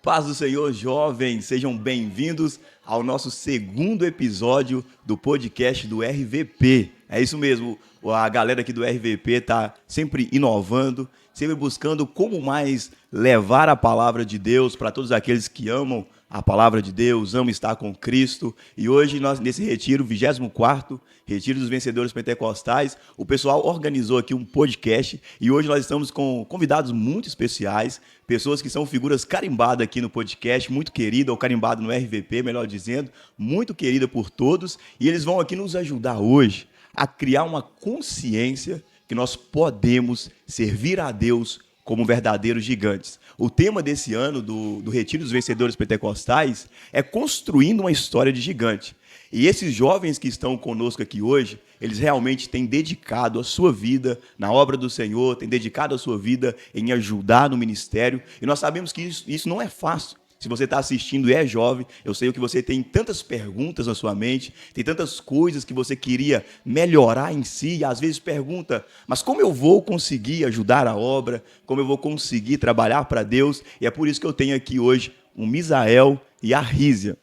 Paz do Senhor, jovens, sejam bem-vindos ao nosso segundo episódio do podcast do RVP. É isso mesmo, a galera aqui do RVP está sempre inovando, sempre buscando como mais levar a palavra de Deus para todos aqueles que amam a palavra de Deus, amam estar com Cristo. E hoje, nós, nesse retiro, 24º, Retiro dos Vencedores Pentecostais, o pessoal organizou aqui um podcast e hoje nós estamos com convidados muito especiais, pessoas que são figuras carimbadas aqui no podcast, muito querida, ou carimbada no RVP, melhor dizendo, muito querida por todos, e eles vão aqui nos ajudar hoje a criar uma consciência que nós podemos servir a Deus como verdadeiros gigantes. O tema desse ano do Retiro dos Vencedores Pentecostais é construindo uma história de gigante. E esses jovens que estão conosco aqui hoje, eles realmente têm dedicado a sua vida na obra do Senhor, têm dedicado a sua vida em ajudar no ministério. E nós sabemos que isso não é fácil. Se você está assistindo e é jovem, eu sei que você tem tantas perguntas na sua mente, tem tantas coisas que você queria melhorar em si, e às vezes pergunta, mas como eu vou conseguir ajudar a obra? Como eu vou conseguir trabalhar para Deus? E é por isso que eu tenho aqui hoje o Misael e a Rízia,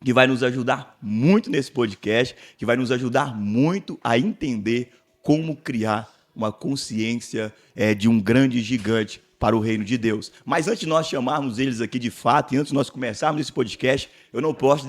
que vai nos ajudar muito nesse podcast, que vai nos ajudar muito a entender como criar uma consciência de um grande gigante para o reino de Deus. Mas antes de nós chamarmos eles aqui de fato, e antes de nós começarmos esse podcast, eu não posso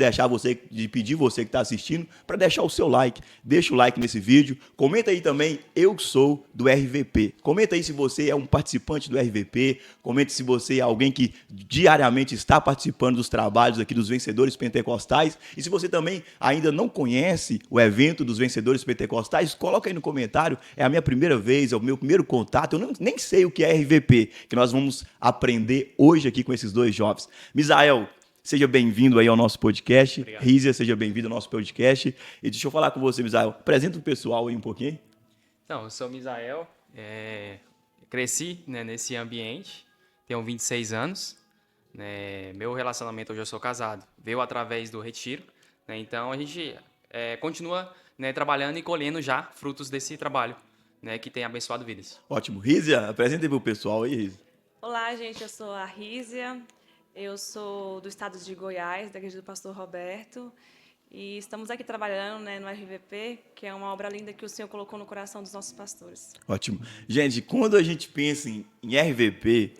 pedir você que está assistindo para deixar o seu like. Deixa o like nesse vídeo, comenta aí também, eu sou do RVP. Comenta aí se você é um participante do RVP, comente se você é alguém que diariamente está participando dos trabalhos aqui dos Vencedores Pentecostais, e se você também ainda não conhece o evento dos Vencedores Pentecostais, coloca aí no comentário, é a minha primeira vez, é o meu primeiro contato, nem sei o que é RVP, que nós vamos aprender hoje aqui com esses dois jovens. Misael, seja bem-vindo aí ao nosso podcast. Obrigado. Rízia, seja bem-vindo ao nosso podcast. E deixa eu falar com você, Misael. Apresenta o pessoal aí um pouquinho. Então, eu sou o Misael, cresci, né, nesse ambiente, tenho 26 anos. Meu relacionamento, hoje eu sou casado, veio através do retiro. Né, então, a gente continua, né, trabalhando e colhendo já frutos desse trabalho, né, que tem abençoado vidas. Ótimo. Rízia, apresenta aí pro pessoal aí, Rízia. Olá, gente, eu sou a Rízia, eu sou do estado de Goiás, da igreja do pastor Roberto, e estamos aqui trabalhando, né, no RVP, que é uma obra linda que o Senhor colocou no coração dos nossos pastores. Ótimo. Gente, quando a gente pensa em RVP,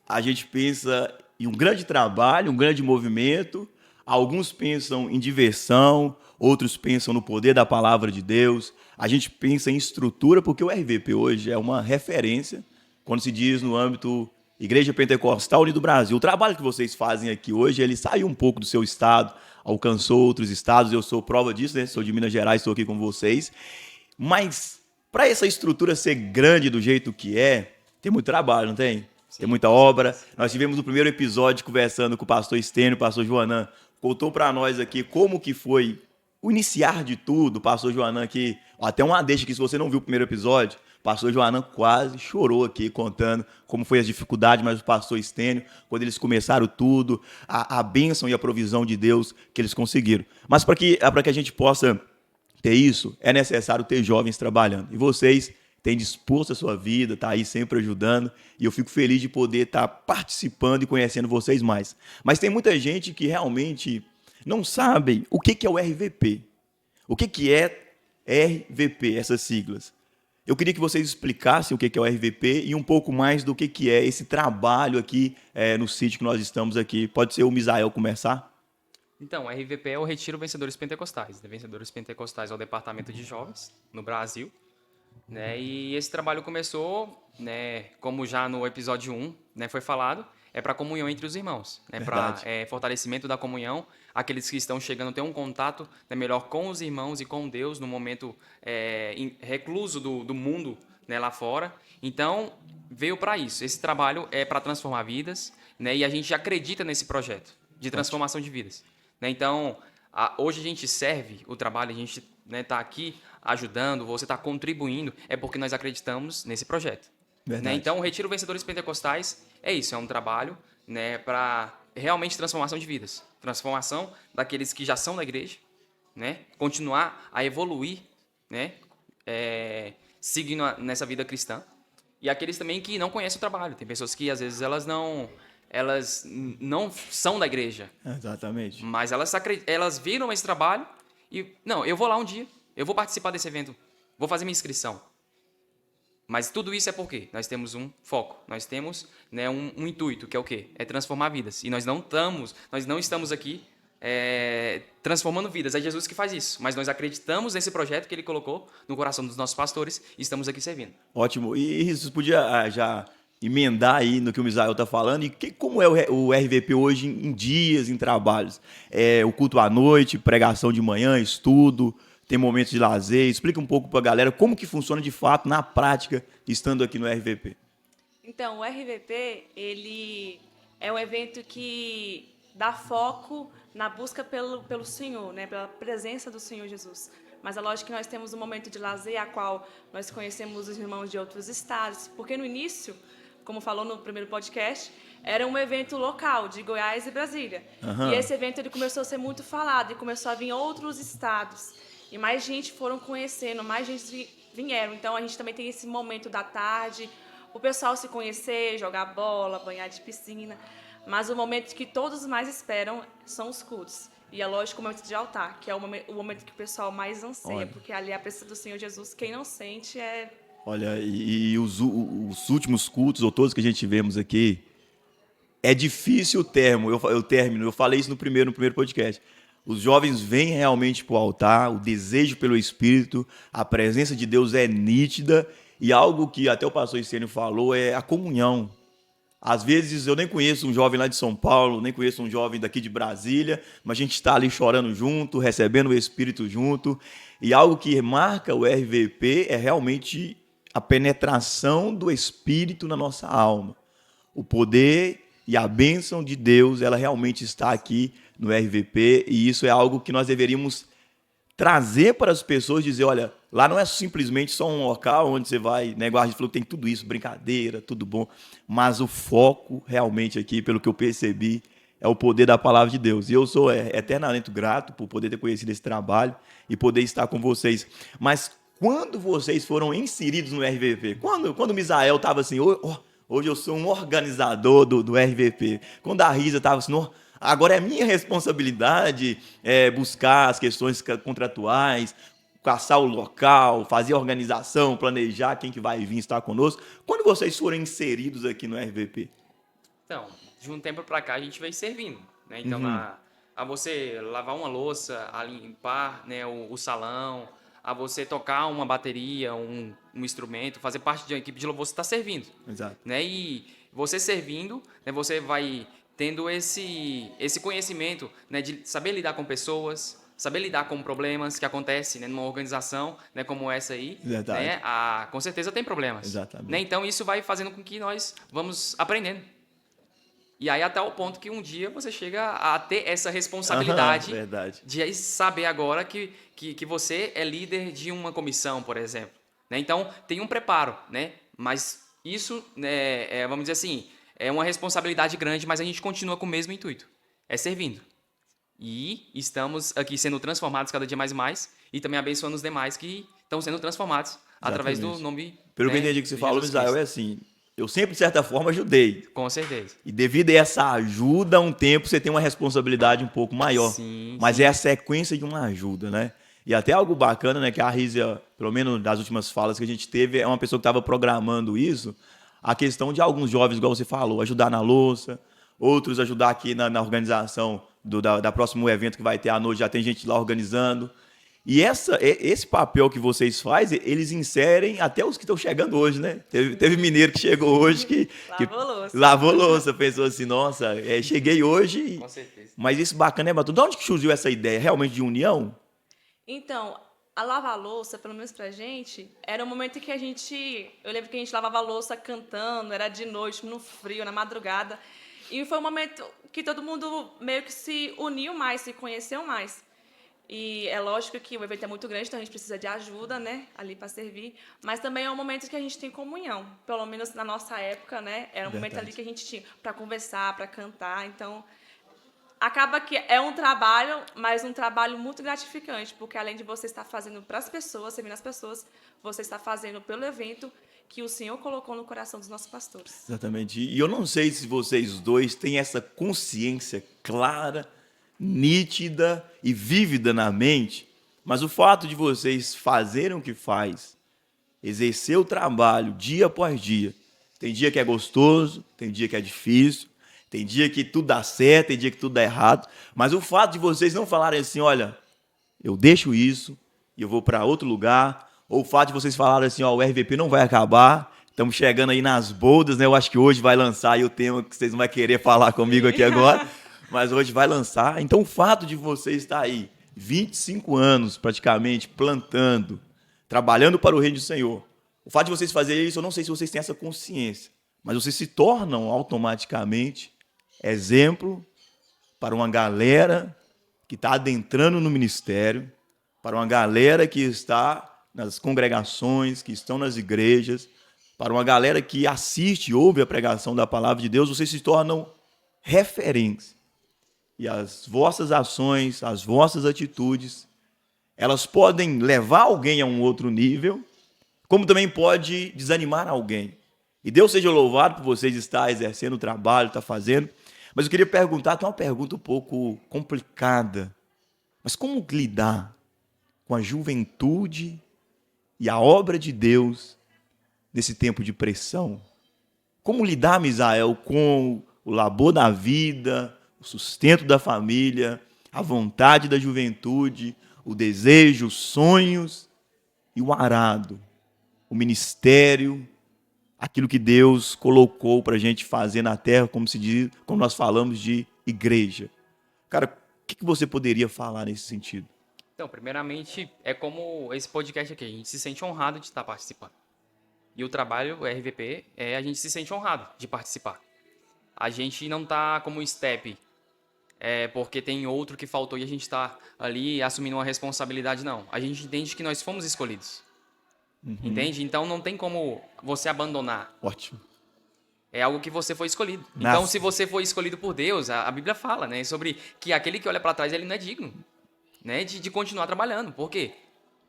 a gente pensa em um grande trabalho, um grande movimento. Alguns pensam em diversão, outros pensam no poder da palavra de Deus. A gente pensa em estrutura, porque o RVP hoje é uma referência quando se diz no âmbito Igreja Pentecostal Unido do Brasil. O trabalho que vocês fazem aqui hoje, ele saiu um pouco do seu estado, alcançou outros estados. Eu sou prova disso, né? Sou de Minas Gerais, estou aqui com vocês. Mas para essa estrutura ser grande do jeito que é, tem muito trabalho, não tem? Sim. Tem muita obra. Nós tivemos o primeiro episódio conversando com o pastor Estênio, o pastor Joanã. Contou para nós aqui como que foi o iniciar de tudo. O pastor Joanã aqui, até uma deixa aqui, se você não viu o primeiro episódio, o pastor Joanã quase chorou aqui contando como foi as dificuldades, mas o pastor Estênio, quando eles começaram tudo, a bênção e a provisão de Deus que eles conseguiram. Mas para que a gente possa ter isso, é necessário ter jovens trabalhando. E vocês têm disposto a sua vida, tá aí sempre ajudando, e eu fico feliz de poder estar participando e conhecendo vocês mais. Mas tem muita gente que realmente não sabe o que é o RVP. O que é RVP, essas siglas? Eu queria que vocês explicassem o que é o RVP e um pouco mais do que é esse trabalho aqui no sítio que nós estamos aqui. Pode ser o Misael começar? Então, o RVP é o Retiro Vencedores Pentecostais. Vencedores Pentecostais é o departamento de jovens no Brasil. Né? E esse trabalho começou, né, como já no episódio 1, né, foi falado, é para comunhão entre os irmãos, né, para fortalecimento da comunhão, aqueles que estão chegando ter um contato, né, melhor com os irmãos e com Deus no momento recluso do mundo, né, lá fora. Então, veio para isso. Esse trabalho é para transformar vidas, né, e a gente acredita nesse projeto de transformação de vidas. Né? Então, hoje a gente serve o trabalho, a gente está aqui ajudando, você está contribuindo, é porque nós acreditamos nesse projeto. Né? Então, o Retiro Vencedores Pentecostais é isso, é um trabalho, né, para realmente transformação de vidas. Transformação daqueles que já são da igreja, né, continuar a evoluir, né, seguindo nessa vida cristã. E aqueles também que não conhecem o trabalho. Tem pessoas que, às vezes, elas não elas não são da igreja, Exatamente. mas elas viram esse trabalho e, não, eu vou lá um dia, eu vou participar desse evento, vou fazer minha inscrição. Mas tudo isso é porque nós temos um foco, nós temos, né, um intuito, que é o quê? É transformar vidas. E nós não estamos aqui transformando vidas, é Jesus que faz isso. Mas nós acreditamos nesse projeto que ele colocou no coração dos nossos pastores e estamos aqui servindo. Ótimo. E você podia já emendar aí no que o Misael está falando? E como é o RVP hoje em dias, em trabalhos? É o culto à noite, pregação de manhã, estudo, tem momentos de lazer? Explica um pouco para a galera como que funciona de fato, na prática, estando aqui no RVP. Então, o RVP, ele é um evento que dá foco na busca pelo Senhor, né? Pela presença do Senhor Jesus. Mas é lógico que nós temos um momento de lazer, a qual nós conhecemos os irmãos de outros estados, porque no início, como falou no primeiro podcast, era um evento local, de Goiás e Brasília. Uhum. E esse evento ele começou a ser muito falado, e começou a vir outros estados. E mais gente foram conhecendo, mais gente vieram. Então, a gente também tem esse momento da tarde, o pessoal se conhecer, jogar bola, banhar de piscina. Mas o momento que todos mais esperam são os cultos. E é lógico o momento de altar, que é o momento que o pessoal mais anseia, porque ali é a presença do Senhor Jesus. Quem não sente é... Olha, e os últimos cultos, ou todos que a gente tivemos aqui, é difícil o término. Eu falei isso no primeiro podcast. Os jovens vêm realmente para o altar, o desejo pelo Espírito, a presença de Deus é nítida, e algo que até o pastor Estênio falou é a comunhão. Às vezes eu nem conheço um jovem lá de São Paulo, nem conheço um jovem daqui de Brasília, mas a gente está ali chorando junto, recebendo o Espírito junto, e algo que marca o RVP é realmente a penetração do Espírito na nossa alma. O poder e a bênção de Deus, ela realmente está aqui no RVP, e isso é algo que nós deveríamos trazer para as pessoas, dizer, olha, lá não é simplesmente só um local onde você vai, né, igual a gente falou, tem tudo isso, brincadeira, tudo bom, mas o foco realmente aqui, pelo que eu percebi, é o poder da palavra de Deus. E eu sou eternamente grato por poder ter conhecido esse trabalho e poder estar com vocês. Mas quando vocês foram inseridos no RVP, quando o Misael estava assim, hoje eu sou um organizador do RVP, quando a Risa estava assim, agora é minha responsabilidade buscar as questões contratuais, caçar o local, fazer a organização, planejar quem que vai vir estar conosco. Quando vocês foram inseridos aqui no RVP? Então, de um tempo para cá a gente vem servindo, né? Então, a você lavar uma louça, a limpar, né, o salão, a você tocar uma bateria, um instrumento, fazer parte de uma equipe de louvor, você está servindo. Exato. Né? E você servindo, né, você vai tendo esse conhecimento, né, de saber lidar com pessoas, saber lidar com problemas que acontecem, né, numa organização, né, como essa aí. Verdade. Né, com certeza tem problemas. Exatamente. Né? Então, isso vai fazendo com que nós vamos aprendendo. E aí até o ponto que um dia você chega a ter essa responsabilidade de saber agora que você é líder de uma comissão, por exemplo. Né? Então, tem um preparo, né? Mas isso, vamos dizer assim, é uma responsabilidade grande, mas a gente continua com o mesmo intuito. É servindo. E estamos aqui sendo transformados cada dia mais e mais, e também abençoando os demais que estão sendo transformados através do nome. Pelo que eu entendi que você falou, Misael, é assim, eu sempre, de certa forma, ajudei. Com certeza. E devido a essa ajuda, um tempo você tem uma responsabilidade um pouco maior. Sim, mas sim. É a sequência de uma ajuda, né? E até algo bacana, né? Que a Rízia, pelo menos das últimas falas que a gente teve, é uma pessoa que estava programando isso. A questão de alguns jovens, igual você falou, ajudar na louça, outros ajudar aqui na organização da próximo evento que vai ter à noite, já tem gente lá organizando. E esse papel que vocês fazem, eles inserem até os que estão chegando hoje, né? Teve mineiro que chegou hoje que lavou louça, pensou assim, nossa, cheguei hoje. Com certeza. Mas isso bacana, né, de onde que surgiu essa ideia? Realmente de união? Então, a lavar louça, pelo menos pra gente, era um momento que eu lembro que a gente lavava louça cantando, era de noite, no frio, na madrugada. E foi um momento que todo mundo meio que se uniu mais, se conheceu mais. E é lógico que o evento é muito grande, então a gente precisa de ajuda, né, ali para servir. Mas também é um momento que a gente tem comunhão. Pelo menos na nossa época, né, era um momento ali que a gente tinha para conversar, para cantar. Então, acaba que é um trabalho, mas um trabalho muito gratificante, porque além de você estar fazendo para as pessoas, servindo as pessoas, você está fazendo pelo evento que o Senhor colocou no coração dos nossos pastores. Exatamente. E eu não sei se vocês dois têm essa consciência clara, nítida e vívida na mente, mas o fato de vocês fazerem o que faz, exercer o trabalho dia após dia, tem dia que é gostoso, tem dia que é difícil, tem dia que tudo dá certo, tem dia que tudo dá errado, mas o fato de vocês não falarem assim, olha, eu deixo isso e eu vou para outro lugar, ou o fato de vocês falarem assim, ó, o RVP não vai acabar, estamos chegando aí nas bodas, né? Eu acho que hoje vai lançar aí o tema que vocês não vão querer falar comigo aqui agora, mas hoje vai lançar. Então o fato de você estar aí 25 anos praticamente plantando, trabalhando para o reino do Senhor, o fato de vocês fazerem isso, eu não sei se vocês têm essa consciência, mas vocês se tornam automaticamente exemplo para uma galera que está adentrando no ministério, para uma galera que está nas congregações, que estão nas igrejas, para uma galera que assiste e ouve a pregação da palavra de Deus, vocês se tornam referentes. E as vossas ações, as vossas atitudes, elas podem levar alguém a um outro nível, como também pode desanimar alguém. E Deus seja louvado por vocês estar exercendo o trabalho, estar fazendo. Mas eu queria perguntar, tem uma pergunta um pouco complicada. Mas como lidar com a juventude e a obra de Deus nesse tempo de pressão? Como lidar, Misael, com o labor da vida, o sustento da família, a vontade da juventude, o desejo, os sonhos e o arado, o ministério, aquilo que Deus colocou para a gente fazer na terra, como se diz, como nós falamos de igreja. Cara, o que você poderia falar nesse sentido? Então, primeiramente, é como esse podcast aqui, a gente se sente honrado de estar participando. E o trabalho, o RVP, a gente se sente honrado de participar. A gente não tá como step, porque tem outro que faltou e a gente está ali assumindo uma responsabilidade, não. A gente entende que nós fomos escolhidos. Entende? Então não tem como você abandonar. Ótimo. É algo que você foi escolhido. Nasce. Então, se você foi escolhido por Deus, a Bíblia fala, né, sobre que aquele que olha para trás, ele não é digno, né, de continuar trabalhando. Por quê?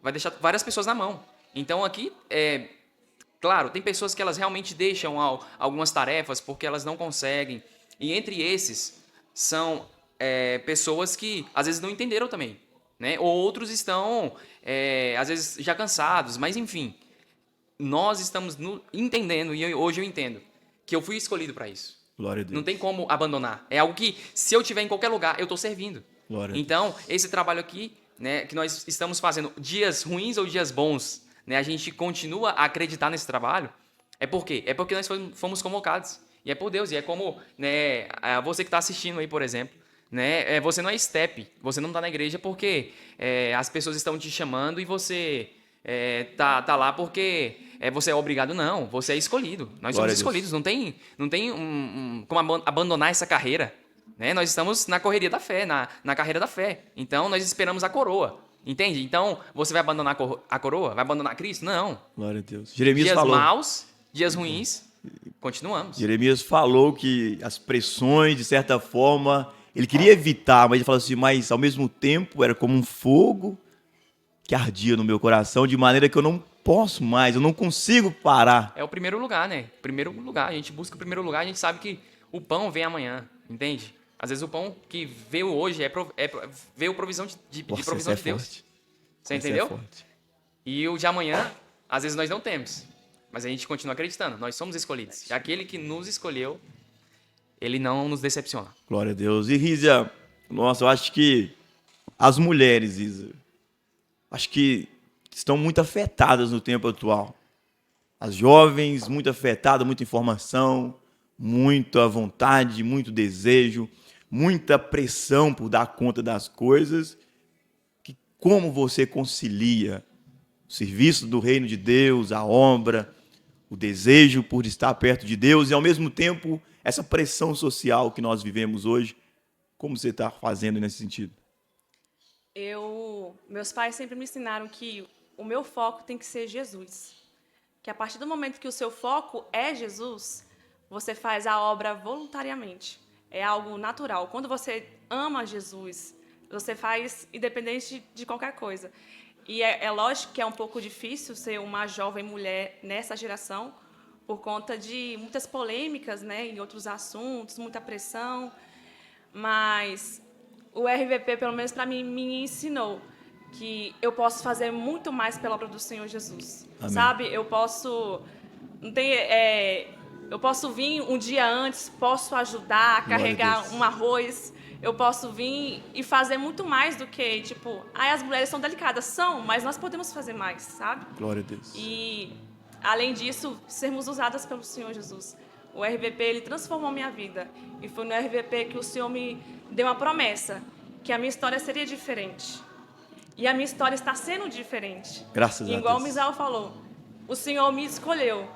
Vai deixar várias pessoas na mão. Então, aqui, claro, tem pessoas que elas realmente deixam algumas tarefas porque elas não conseguem. E entre esses, são pessoas que, às vezes, não entenderam também, né? Ou outros estão, às vezes, já cansados. Mas, enfim, nós estamos entendendo, e hoje eu entendo, que eu fui escolhido para isso. Glória a Deus. Não tem como abandonar. É algo que, se eu estiver em qualquer lugar, eu estou servindo. Glória a Deus. Então, esse trabalho aqui, né, que nós estamos fazendo, dias ruins ou dias bons, né, a gente continua a acreditar nesse trabalho. É por quê? É porque nós fomos convocados. E é por Deus. E é como, né, você que está assistindo aí, por exemplo, né, você não é step, você não está na igreja porque as pessoas estão te chamando e você tá lá porque você é obrigado, não. Você é escolhido. Nós Glória somos a Deus. escolhidos. Não tem como abandonar essa carreira. Né? Nós estamos na correria da fé, na carreira da fé. Então, nós esperamos a coroa. Entende? Então, você vai abandonar a coroa? Vai abandonar Cristo? Não. Glória a Deus. Jeremias Dias falou. maus, dias ruins, continuamos. Jeremias falou que as pressões, de certa forma, ele queria evitar, mas ele falou assim, mas ao mesmo tempo era como um fogo que ardia no meu coração, de maneira que eu não posso mais, eu não consigo parar. É o primeiro lugar, né? Primeiro lugar. A gente busca o primeiro lugar, a gente sabe que o pão vem amanhã, entende? Às vezes o pão que veio hoje veio provisão de provisão de Deus. Forte. Você Essa entendeu? É forte. E o de amanhã, às vezes nós não temos. Mas a gente continua acreditando. Nós somos escolhidos. E aquele que nos escolheu, ele não nos decepciona. Glória a Deus. E Rízia, nossa, eu acho que as mulheres, Isa, acho que estão muito afetadas no tempo atual. As jovens, muito afetadas, muita informação, muita vontade, muito desejo, muita pressão por dar conta das coisas. Como você concilia o serviço do reino de Deus, a obra, o desejo por estar perto de Deus e, ao mesmo tempo, essa pressão social que nós vivemos hoje? Como você está fazendo nesse sentido? Meus pais sempre me ensinaram que o meu foco tem que ser Jesus. Que a partir do momento que o seu foco é Jesus, você faz a obra voluntariamente. É algo natural. Quando você ama Jesus, você faz independente de qualquer coisa. E é lógico que é um pouco difícil ser uma jovem mulher nessa geração, por conta de muitas polêmicas, né, em outros assuntos, muita pressão. Mas o RVP, pelo menos para mim, me ensinou que eu posso fazer muito mais pela obra do Senhor Jesus. Amém. Sabe? Eu posso... Não tem, eu posso vir um dia antes, posso ajudar a carregar um arroz, eu posso vir e fazer muito mais do que, tipo, as mulheres são delicadas, são, mas nós podemos fazer mais, sabe? Glória a Deus. E, além disso, sermos usadas pelo Senhor Jesus. O RVP, ele transformou minha vida. E foi no RVP que o Senhor me deu uma promessa, que a minha história seria diferente. E a minha história está sendo diferente. Graças a Deus. Igual o Misael falou, o Senhor me escolheu.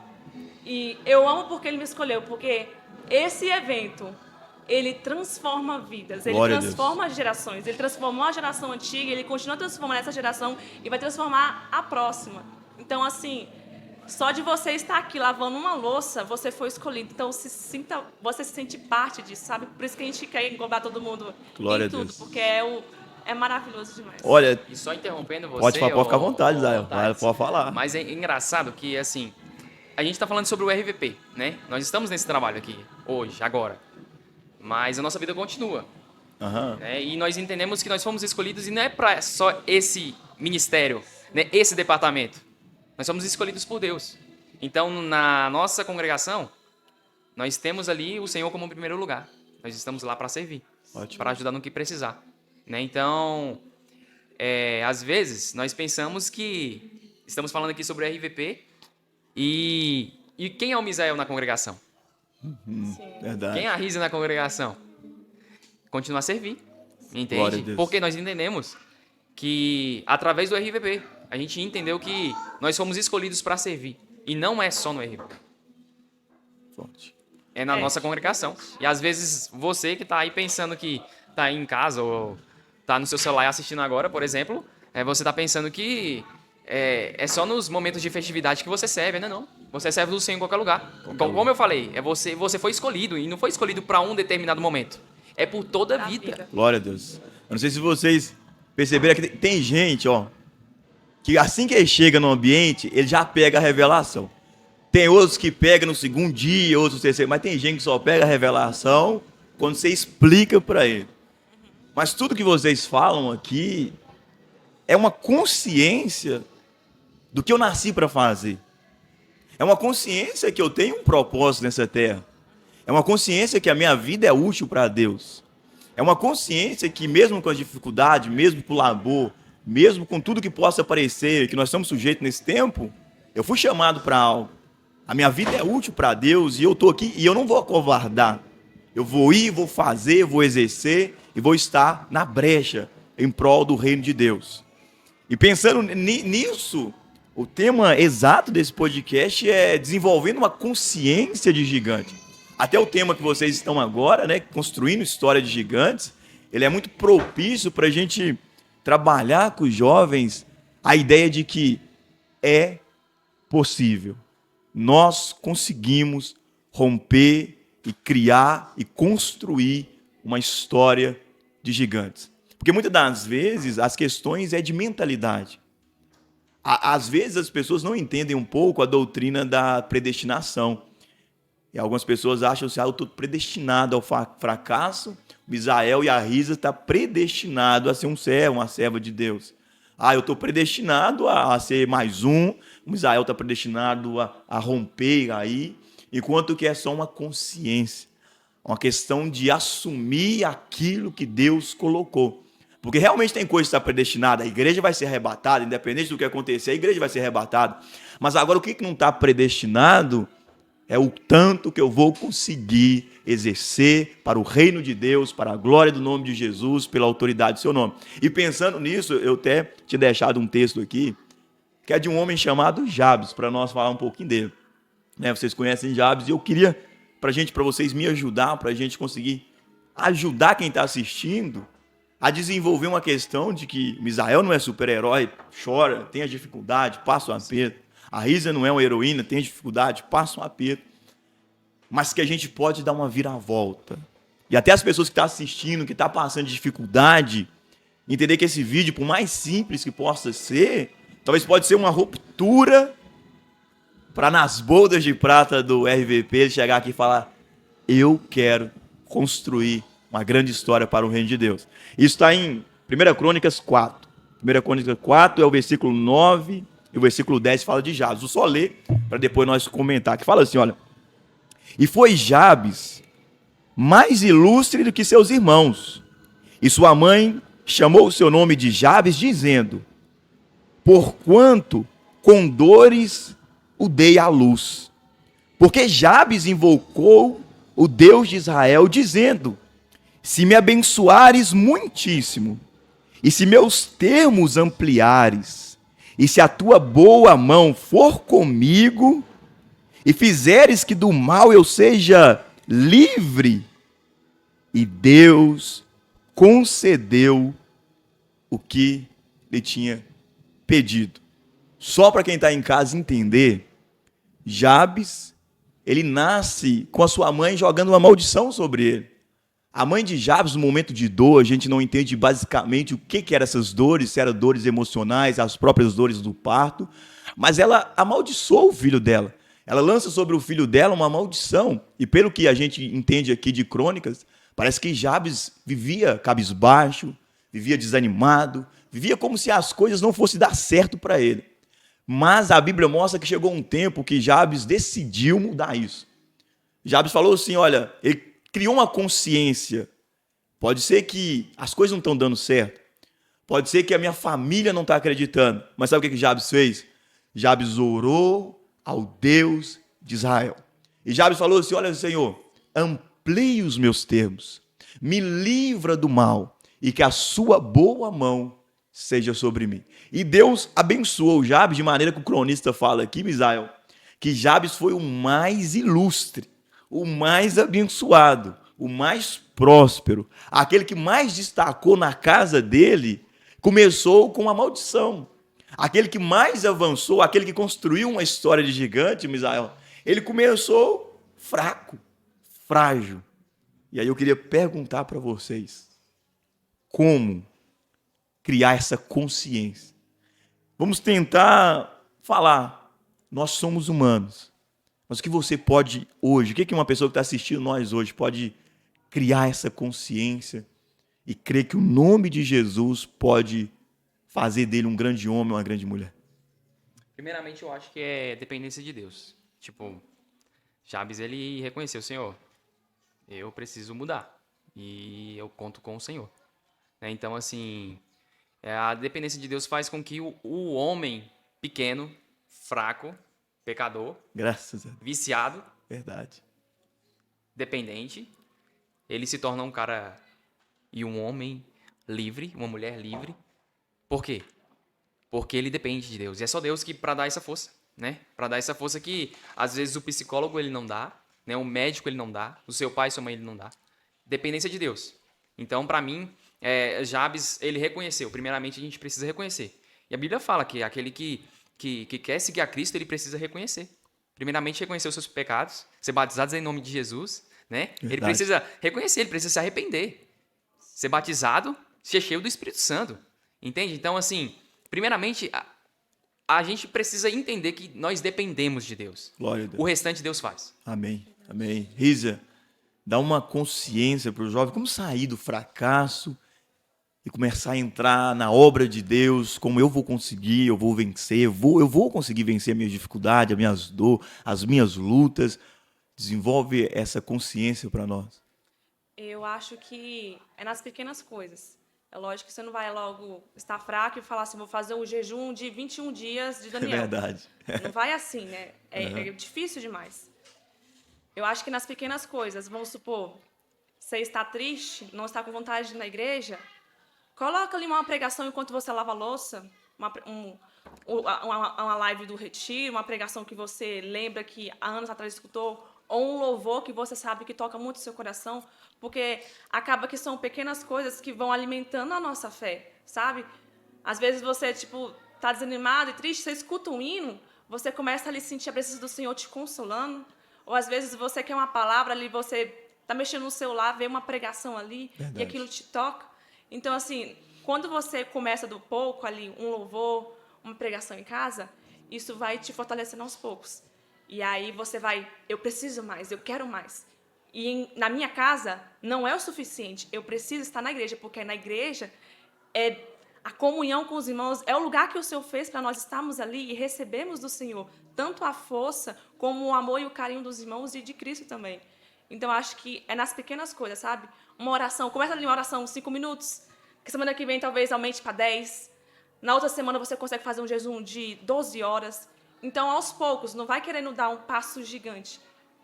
E eu amo porque Ele me escolheu, porque esse evento, ele transforma vidas, ele transforma gerações. Ele transformou a geração antiga, ele continua transformando essa geração e vai transformar a próxima. Então, assim, só de você estar aqui lavando uma louça, você foi escolhido. Então, você se sente parte disso, sabe? Por isso que a gente quer englobar todo mundo Glória em tudo, a Deus. porque é maravilhoso demais. Olha, E só interrompendo você... pode ficar à vontade, Zé. Pode falar. Mas é engraçado que, assim, a gente está falando sobre o RVP, né? Nós estamos nesse trabalho aqui, hoje, agora. Mas a nossa vida continua. Uhum. Né? E nós entendemos que nós fomos escolhidos e não é para só esse ministério, né? Esse departamento. Nós somos escolhidos por Deus. Então, na nossa congregação, nós temos ali o Senhor como primeiro lugar. Nós estamos lá para servir, para ajudar no que precisar. Né? Então, às vezes, nós pensamos que estamos falando aqui sobre o RVP e quem é o Misael na congregação? Verdade. Quem é a Risa na congregação? Continua a servir, Glória a entende? Deus. Porque nós entendemos que, através do RVP, a gente entendeu que nós fomos escolhidos para servir. E não é só no RVP. Forte. É na nossa congregação. E às vezes você que está aí pensando que está aí em casa ou está no seu celular assistindo agora, por exemplo, você está pensando que é só nos momentos de festividade que você serve, né? Não. Você serve do Senhor em qualquer lugar. Como eu falei, você foi escolhido e não foi escolhido para um determinado momento. É por toda a vida. Glória a Deus. Eu não sei se vocês perceberam que tem gente, ó, que assim que ele chega no ambiente, ele já pega a revelação. Tem outros que pegam no segundo dia, outros no terceiro, mas tem gente que só pega a revelação quando você explica para ele. Mas tudo que vocês falam aqui é uma consciência do que eu nasci para fazer. É uma consciência que eu tenho um propósito nessa terra. É uma consciência que a minha vida é útil para Deus. É uma consciência que mesmo com as dificuldades, mesmo com o labor, mesmo com tudo que possa aparecer, que nós estamos sujeitos nesse tempo, eu fui chamado para algo. A minha vida é útil para Deus e eu estou aqui e eu não vou acovardar. Eu vou ir, vou fazer, vou exercer e vou estar na brecha em prol do reino de Deus. E pensando nisso, o tema exato desse podcast é desenvolvendo uma consciência de gigante. Até o tema que vocês estão agora, né, construindo história de gigantes, ele é muito propício para a gente trabalhar com os jovens a ideia de que é possível. Nós conseguimos romper e criar e construir uma história de gigantes. Porque muitas das vezes as questões é de mentalidade. Às vezes as pessoas não entendem um pouco a doutrina da predestinação. E algumas pessoas acham assim, eu estou predestinado ao fracasso, Misael e a Risa estão predestinados a ser um servo, uma serva de Deus. Eu estou predestinado a ser mais um, o Misael está predestinado a romper aí, enquanto que é só uma consciência, uma questão de assumir aquilo que Deus colocou. Porque realmente tem coisa que está predestinada, a igreja vai ser arrebatada, independente do que acontecer, a igreja vai ser arrebatada. Mas agora o que não está predestinado é o tanto que eu vou conseguir exercer para o reino de Deus, para a glória do nome de Jesus, pela autoridade do seu nome. E pensando nisso, eu até tinha deixado um texto aqui, que é de um homem chamado Jabes, para nós falar um pouquinho dele. Vocês conhecem Jabes, e eu queria, para vocês me ajudar, para a gente conseguir ajudar quem está assistindo a desenvolver uma questão de que Misael não é super-herói, chora, tem a dificuldade, passa um aperto. A Risa não é uma heroína, tem dificuldade, passa um aperto. Mas que a gente pode dar uma viravolta. E até as pessoas que estão assistindo, que estão passando dificuldade, Entender que esse vídeo, por mais simples que possa ser, talvez pode ser uma ruptura para nas bodas de prata do RVP ele chegar aqui e falar: eu quero construir uma grande história para o reino de Deus. Isso está em 1 Crônicas 4. 1 Crônicas 4 é o versículo 9 e o versículo 10 fala de Jabes. Vou só ler para depois nós comentar. Que fala assim, olha: e foi Jabes mais ilustre do que seus irmãos, e sua mãe chamou o seu nome de Jabes, dizendo: porquanto com dores o dei à luz. Porque Jabes invocou o Deus de Israel, dizendo: se me abençoares muitíssimo, e se meus termos ampliares, e se a tua boa mão for comigo, e fizeres que do mal eu seja livre. E Deus concedeu o que lhe tinha pedido. Só para quem está em casa entender, Jabes, ele nasce com a sua mãe jogando uma maldição sobre ele. A mãe de Jabes, no momento de dor, a gente não entende basicamente o que eram essas dores, se eram dores emocionais, as próprias dores do parto, mas ela amaldiçoou o filho dela. Ela lança sobre o filho dela uma maldição. E pelo que a gente entende aqui de Crônicas, parece que Jabes vivia cabisbaixo, vivia desanimado, vivia como se as coisas não fossem dar certo para ele. Mas a Bíblia mostra que chegou um tempo que Jabes decidiu mudar isso. Jabes falou assim, olha, ele criou uma consciência. Pode ser que as coisas não estão dando certo. Pode ser que a minha família não está acreditando. Mas sabe o que Jabes fez? Jabes orou ao Deus de Israel. E Jabes falou assim, olha, Senhor, amplie os meus termos, me livra do mal e que a sua boa mão seja sobre mim. E Deus abençoou Jabes de maneira que o cronista fala aqui, Misael, que Jabes foi o mais ilustre, o mais abençoado, o mais próspero, aquele que mais destacou na casa dele, começou com uma maldição. Aquele que mais avançou, aquele que construiu uma história de gigante, Misael, ele começou fraco, frágil. E aí eu queria perguntar para vocês, como criar essa consciência? Vamos tentar falar, nós somos humanos, mas o que você pode hoje, o que uma pessoa que está assistindo nós hoje pode criar essa consciência e crer que o nome de Jesus pode fazer dele um grande homem, uma grande mulher? Primeiramente, eu acho que é dependência de Deus. Tipo, Jabes, ele reconheceu, Senhor, eu preciso mudar e eu conto com o Senhor. Então, assim, a dependência de Deus faz com que o homem pequeno, fraco, pecador, Graças a Deus. viciado, Verdade. dependente, ele se torna um cara e um homem livre, uma mulher livre. Por quê? Porque ele depende de Deus. E é só Deus que para dar essa força, né? Para dar essa força que às vezes o psicólogo ele não dá, né? O médico ele não dá, o seu pai e sua mãe ele não dá. Dependência de Deus. Então, para mim, Jabes ele reconheceu. Primeiramente, a gente precisa reconhecer. E a Bíblia fala que aquele que quer seguir a Cristo, ele precisa reconhecer. Primeiramente, reconhecer os seus pecados, ser batizados em nome de Jesus, né? Verdade. Ele precisa reconhecer, ele precisa se arrepender. Ser batizado, ser cheio do Espírito Santo. Entende? Então, assim, primeiramente, a gente precisa entender que nós dependemos de Deus. Glória a Deus. O restante Deus faz. Amém. Amém. Rízia, dá uma consciência para o jovem, como sair do fracasso e começar a entrar na obra de Deus, como eu vou conseguir, eu vou vencer, eu vou conseguir vencer as minhas dificuldades, as minhas dores, as minhas lutas. Desenvolve essa consciência para nós. Eu acho que é nas pequenas coisas. É lógico que você não vai logo estar fraco e falar assim, vou fazer um jejum de 21 dias de Daniel. É verdade. Não vai assim, né? É difícil demais. Eu acho que nas pequenas coisas, vamos supor, você está triste, não está com vontade de ir na igreja, coloca ali uma pregação enquanto você lava a louça, uma live do retiro, uma pregação que você lembra que há anos atrás escutou, ou um louvor que você sabe que toca muito o seu coração, porque acaba que são pequenas coisas que vão alimentando a nossa fé, sabe? Às vezes você, tá desanimado e triste, você escuta um hino, você começa a sentir a presença do Senhor te consolando, ou às vezes você quer uma palavra ali, você tá mexendo no celular, vê uma pregação ali, Verdade. e aquilo te toca. Então, assim, quando você começa do pouco ali, um louvor, uma pregação em casa, isso vai te fortalecendo aos poucos. E aí você vai, eu preciso mais, eu quero mais. E na minha casa não é o suficiente, eu preciso estar na igreja, porque na igreja a comunhão com os irmãos é o lugar que o Senhor fez para nós estarmos ali e recebemos do Senhor tanto a força como o amor e o carinho dos irmãos e de Cristo também. Então, acho que é nas pequenas coisas, sabe? Uma oração, começa ali uma oração 5 minutos, que semana que vem talvez aumente para 10. Na outra semana você consegue fazer um jejum de 12 horas. Então, aos poucos, não vai querendo dar um passo gigante.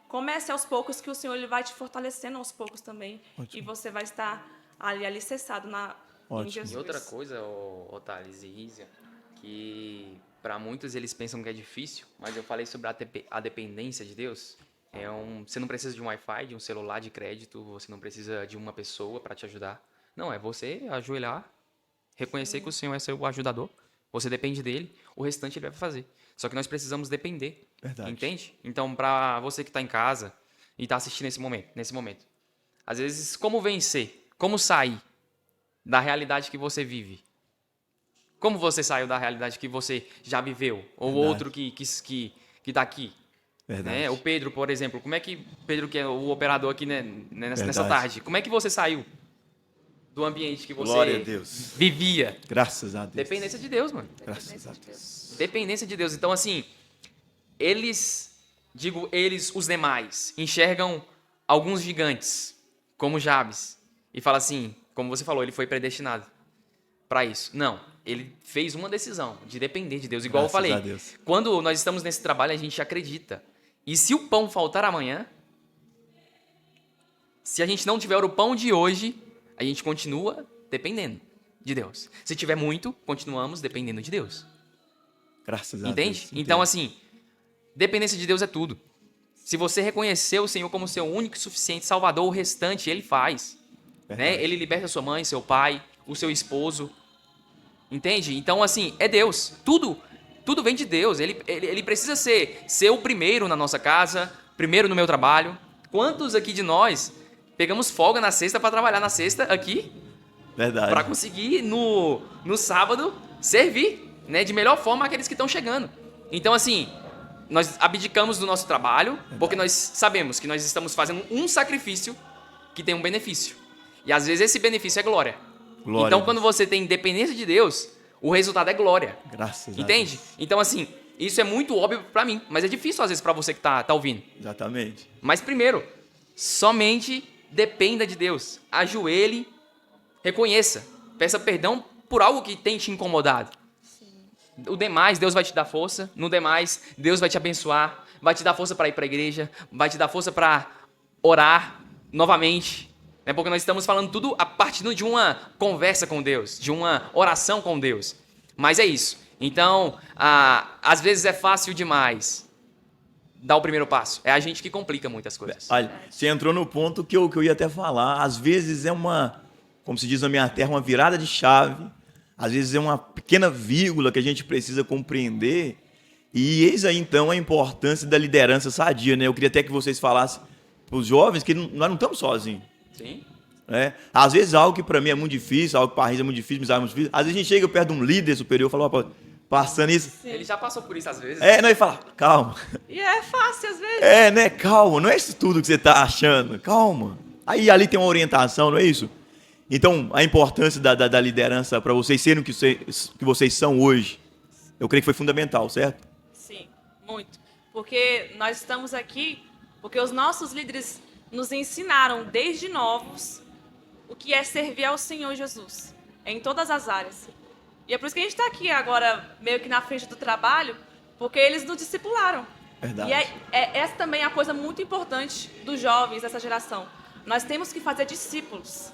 Comece aos poucos, que o Senhor ele vai te fortalecendo aos poucos também. Ótimo. E você vai estar ali alicerçado em Jesus. E outra coisa, Thales e Rízia, que para muitos eles pensam que é difícil, mas eu falei sobre a dependência de Deus. Você não precisa de um Wi-Fi, de um celular de crédito, você não precisa de uma pessoa para te ajudar. Não, é você ajoelhar, reconhecer que o Senhor é seu ajudador, você depende dele, o restante ele vai fazer. Só que nós precisamos depender, Verdade. entende? Então, para você que está em casa e está assistindo nesse momento, às vezes, como vencer? Como sair da realidade que você vive? Como você saiu da realidade que você já viveu? Ou Verdade. outro que está aqui? Verdade. Né? O Pedro, por exemplo. Como é que Pedro, que é o operador aqui nessa Verdade. tarde, como é que você saiu do ambiente que você Glória a Deus. vivia? Graças a Deus. Dependência de Deus, mano. Graças a Deus. Dependência de Deus. Então, assim, eles, os demais, enxergam alguns gigantes, como Jabes, e fala assim, como você falou, ele foi predestinado para isso. Não, ele fez uma decisão de depender de Deus. Igual Graças eu falei, a Deus. quando nós estamos nesse trabalho, a gente acredita. E se o pão faltar amanhã, se a gente não tiver o pão de hoje, a gente continua dependendo de Deus. Se tiver muito, continuamos dependendo de Deus. Graças a Entende? Deus. Então, assim, dependência de Deus é tudo. Se você reconhecer o Senhor como seu único e suficiente Salvador, o restante Ele faz. Né? Ele liberta sua mãe, seu pai, o seu esposo. Entende? Então, assim, é Deus. Tudo vem de Deus. Ele precisa ser o primeiro na nossa casa, primeiro no meu trabalho. Quantos aqui de nós pegamos folga na sexta para trabalhar na sexta aqui? Verdade. Para conseguir no sábado servir, né, de melhor forma aqueles que estão chegando. Então, assim, nós abdicamos do nosso trabalho porque nós sabemos que nós estamos fazendo um sacrifício que tem um benefício. E às vezes esse benefício é glória. Glória Então, a quando Deus. você tem dependência de Deus, o resultado é glória. Graças a Entende? Deus. Então, assim, isso é muito óbvio pra mim, mas é difícil às vezes pra você que tá ouvindo. Exatamente. Mas primeiro, somente dependa de Deus. Ajoelhe, reconheça, peça perdão por algo que tem te incomodado. O demais, Deus vai te dar força. No demais, Deus vai te abençoar, vai te dar força para ir para a igreja, vai te dar força para orar novamente. Né? Porque nós estamos falando tudo a partir de uma conversa com Deus, de uma oração com Deus. Mas é isso. Então, às vezes é fácil demais dar o primeiro passo. É a gente que complica muitas coisas. Olha, você entrou no ponto que eu ia até falar. Às vezes é como se diz na minha terra, uma virada de chave. Às vezes é uma pequena vírgula que a gente precisa compreender. E eis aí, então, a importância da liderança sadia, né? Eu queria até que vocês falassem para os jovens que nós não estamos sozinhos. Sim. Né? Às vezes algo que para mim é muito difícil, algo que para a Risa é muito difícil, me é muito difícil. Às vezes a gente chega perto de um líder superior e fala, "Ó, passando isso." Ele já passou por isso às vezes. Não, e fala, calma. E é fácil às vezes. Né? Calma, não é isso tudo que você está achando. Calma. Aí ali tem uma orientação, não é isso? Então, a importância da liderança para vocês serem o que vocês são hoje, eu creio que foi fundamental, certo? Sim, muito. Porque nós estamos aqui porque os nossos líderes nos ensinaram desde novos o que é servir ao Senhor Jesus, em todas as áreas. E é por isso que a gente está aqui agora, meio que na frente do trabalho, porque eles nos discipularam. Verdade. E essa também é a coisa muito importante dos jovens dessa geração. Nós temos que fazer discípulos.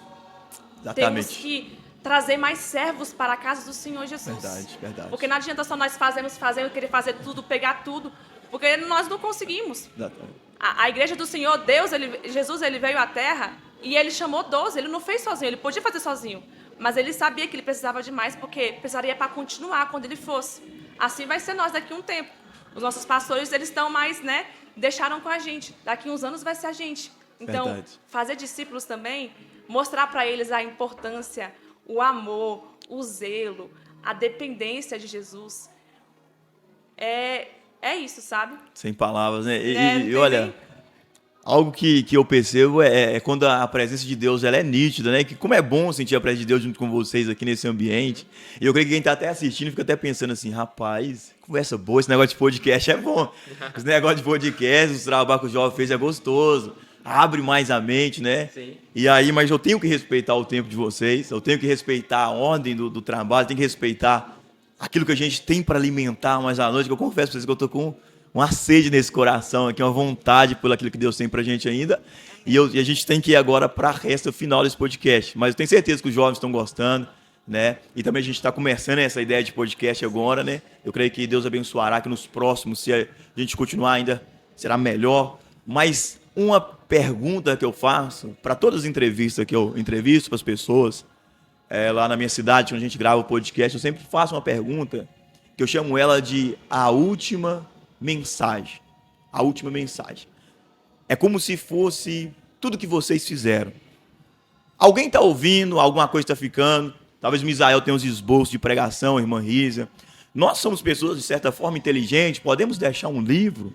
Exatamente. Temos que trazer mais servos para a casa do Senhor Jesus. Verdade, verdade. Porque não adianta só nós fazemos, querer fazer tudo, pegar tudo, porque nós não conseguimos. Exatamente. A igreja do Senhor, Jesus, ele veio à Terra e ele chamou 12. Ele não fez sozinho, ele podia fazer sozinho. Mas ele sabia que ele precisava de mais, porque precisaria para continuar quando ele fosse. Assim vai ser nós daqui a um tempo. Os nossos pastores, eles estão mais, né, deixaram com a gente. Daqui a uns anos vai ser a gente. Então, Verdade. fazer discípulos também, mostrar para eles a importância, o amor, o zelo, a dependência de Jesus. É isso, sabe? Sem palavras, né? Não E tem olha, nem- algo que eu percebo é quando a presença de Deus ela é nítida, né? Que como é bom sentir a presença de Deus junto com vocês aqui nesse ambiente. E eu creio que quem tá até assistindo fica até pensando assim, rapaz, conversa boa, esse negócio de podcast é bom. Esse negócio de podcast, o trabalho que o jovem fez é gostoso. Abre mais a mente, né? Sim. E aí, mas eu tenho que respeitar o tempo de vocês, eu tenho que respeitar a ordem do trabalho, tenho que respeitar aquilo que a gente tem para alimentar mais à noite, que eu confesso para vocês que eu tô com uma sede nesse coração aqui, uma vontade por aquilo que Deus tem pra gente ainda. E a gente tem que ir agora para a resta final desse podcast. Mas eu tenho certeza que os jovens estão gostando, né? E também a gente está começando essa ideia de podcast agora, né? Eu creio que Deus abençoará que nos próximos, se a gente continuar ainda, será melhor. Mas uma pergunta que eu faço para todas as entrevistas que eu entrevisto para as pessoas, lá na minha cidade, quando a gente grava o podcast, eu sempre faço uma pergunta que eu chamo ela de a última mensagem. A última mensagem. É como se fosse tudo que vocês fizeram. Alguém está ouvindo, alguma coisa está ficando. Talvez o Misael tenha uns esboços de pregação, a irmã Rízia. Nós somos pessoas, de certa forma, inteligentes. Podemos deixar um livro.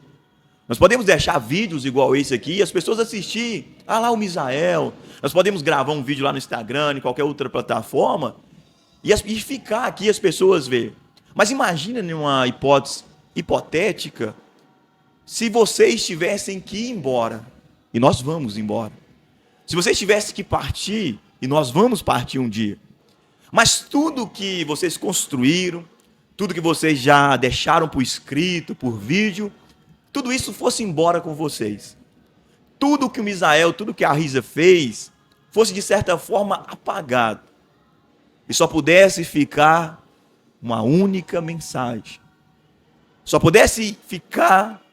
Nós podemos deixar vídeos igual esse aqui e as pessoas assistir. Ah, lá o Misael. Nós podemos gravar um vídeo lá no Instagram, em qualquer outra plataforma. E ficar aqui as pessoas ver. Mas imagina numa hipótese hipotética, se vocês tivessem que ir embora, e nós vamos embora. Se vocês tivessem que partir, e nós vamos partir um dia. Mas tudo que vocês construíram, tudo que vocês já deixaram por escrito, por vídeo, tudo isso fosse embora com vocês. Tudo que o Misael, tudo que a Risa fez, fosse de certa forma apagado. E só pudesse ficar uma única mensagem. Só pudesse ficar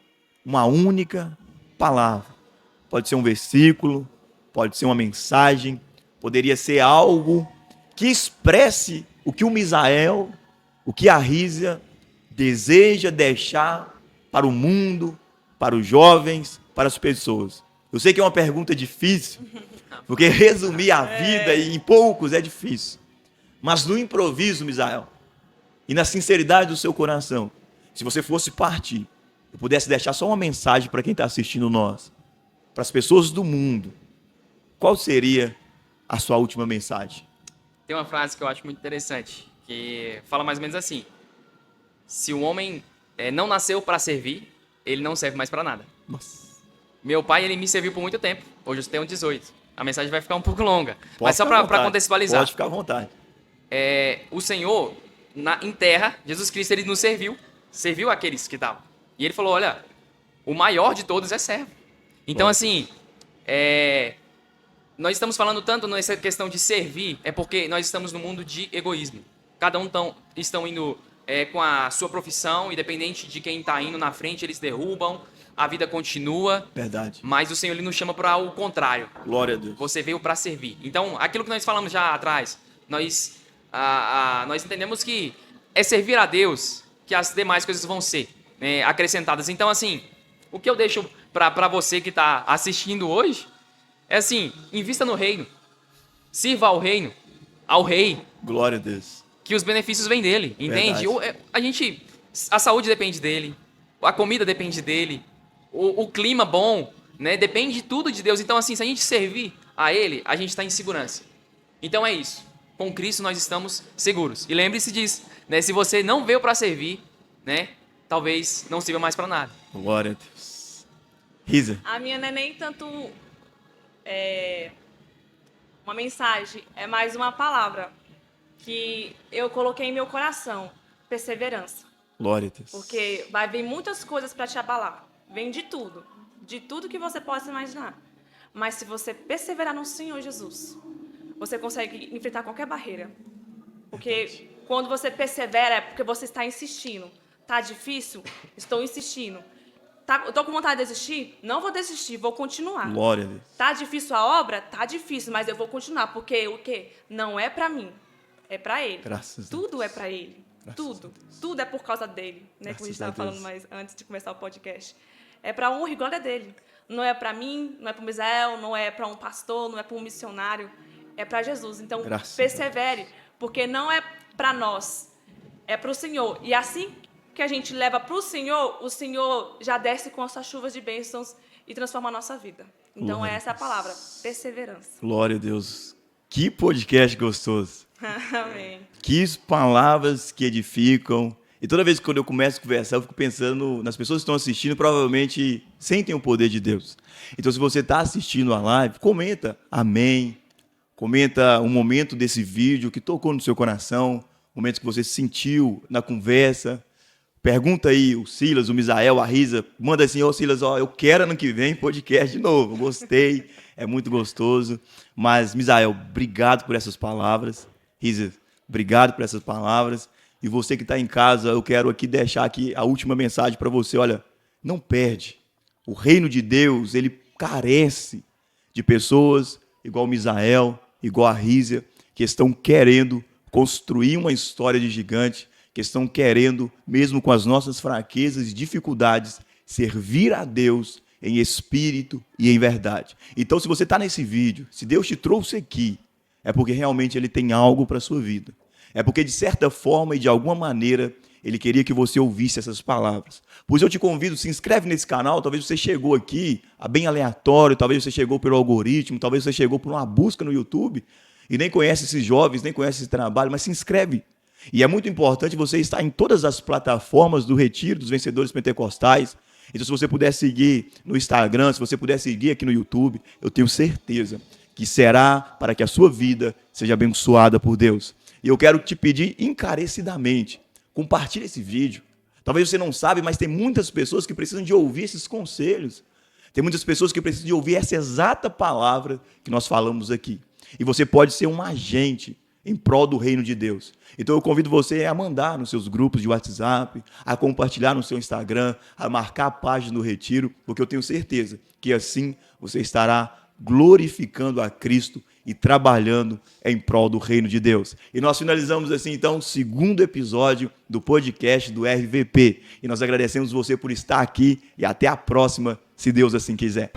uma única palavra. Pode ser um versículo, pode ser uma mensagem, poderia ser algo que expresse o que o Misael, o que a Rízia deseja deixar para o mundo, para os jovens, para as pessoas. Eu sei que é uma pergunta difícil, porque resumir a vida em poucos é difícil. Mas no improviso, Misael, e na sinceridade do seu coração, se você fosse partir, eu pudesse deixar só uma mensagem para quem está assistindo nós, para as pessoas do mundo, qual seria a sua última mensagem? Tem uma frase que eu acho muito interessante, que fala mais ou menos assim: se o homem não nasceu para servir, ele não serve mais para nada. Nossa. Meu pai, ele me serviu por muito tempo. Hoje eu tenho 18. A mensagem vai ficar um pouco longa. Pode Mas só ficar à para vontade. contextualizar. Pode ficar à vontade. O Senhor, em terra, Jesus Cristo, ele nos serviu aqueles que estavam. E ele falou, olha, o maior de todos é servo. Então, assim, nós estamos falando tanto nessa questão de servir, é porque nós estamos no mundo de egoísmo. Cada um estão indo com a sua profissão, independente de quem está indo na frente, eles derrubam, a vida continua. Verdade. Mas o Senhor, ele nos chama para o contrário. Glória a Deus. Você veio para servir. Então, aquilo que nós falamos já atrás, nós entendemos que é servir a Deus que as demais coisas vão ser acrescentadas. Então, assim, o que eu deixo para você que está assistindo hoje é assim, invista no reino, sirva ao reino, ao rei, Glória a Deus. que os benefícios vêm dele, entende? A saúde depende dele, a comida depende dele, o clima bom, né? Depende de tudo de Deus. Então, assim, se a gente servir a ele, a gente está em segurança. Então é isso. Com Cristo nós estamos seguros. E lembre-se disso, né? Se você não veio para servir, né? Talvez não sirva mais para nada. Glória a Deus. Risa. A minha não é nem tanto uma mensagem, é mais uma palavra que eu coloquei em meu coração: perseverança. Glória a Deus. Porque vai vir muitas coisas para te abalar. Vem de tudo que você possa imaginar. Mas se você perseverar no Senhor Jesus, você consegue enfrentar qualquer barreira. Porque quando você persevera é porque você está insistindo. Tá difícil? Estou insistindo. Eu tô com vontade de desistir? Não vou desistir, vou continuar. Glória a Deus. Tá difícil a obra? Tá difícil, mas eu vou continuar. Porque o quê? Não é para mim, é para Ele. Graças a Tudo Deus. é para Ele. Graças Tudo. a Deus. Tudo é por causa dele, né? Graças Como a gente a estava falando Deus. mais antes de começar o podcast. É para a honra e glória dele. Não é para mim, não é para o Misael, não é para um pastor, não é para um missionário. É para Jesus. Então, Graças a persevere, porque não é para nós, é para o Senhor. E assim que a gente leva para o Senhor já desce com as suas chuvas de bênçãos e transforma a nossa vida. Então, essa é a palavra, perseverança. Glória a Deus. Que podcast gostoso. Amém. Que palavras que edificam. E toda vez que quando eu começo a conversar, eu fico pensando nas pessoas que estão assistindo, provavelmente sentem o poder de Deus. Então, se você está assistindo a live, comenta amém. Comenta um momento desse vídeo que tocou no seu coração, momentos que você sentiu na conversa. Pergunta aí o Silas, o Misael, a Risa, manda assim, Silas, eu quero ano que vem podcast de novo, gostei, é muito gostoso. Mas, Misael, obrigado por essas palavras. Risa, obrigado por essas palavras. E você que está em casa, eu quero aqui deixar aqui a última mensagem para você. Olha, não perde. O reino de Deus, ele carece de pessoas igual o Misael, igual a Risa, que estão querendo construir uma história de gigante, que estão querendo, mesmo com as nossas fraquezas e dificuldades, servir a Deus em espírito e em verdade. Então, se você está nesse vídeo, se Deus te trouxe aqui, é porque realmente Ele tem algo para a sua vida. É porque, de certa forma e de alguma maneira, Ele queria que você ouvisse essas palavras. Pois eu te convido, se inscreve nesse canal, talvez você chegou aqui, bem aleatório, talvez você chegou pelo algoritmo, talvez você chegou por uma busca no YouTube e nem conhece esses jovens, nem conhece esse trabalho, mas se inscreve. E é muito importante você estar em todas as plataformas do Retiro dos Vencedores Pentecostais. Então, se você puder seguir no Instagram, se você puder seguir aqui no YouTube, eu tenho certeza que será para que a sua vida seja abençoada por Deus. E eu quero te pedir encarecidamente, compartilhe esse vídeo. Talvez você não sabe, mas tem muitas pessoas que precisam de ouvir esses conselhos. Tem muitas pessoas que precisam de ouvir essa exata palavra que nós falamos aqui. E você pode ser um agente em prol do reino de Deus. Então eu convido você a mandar nos seus grupos de WhatsApp, a compartilhar no seu Instagram, a marcar a página do Retiro, porque eu tenho certeza que assim você estará glorificando a Cristo e trabalhando em prol do reino de Deus. E nós finalizamos assim, então, o segundo episódio do podcast do RVP. E nós agradecemos você por estar aqui e até a próxima, se Deus assim quiser.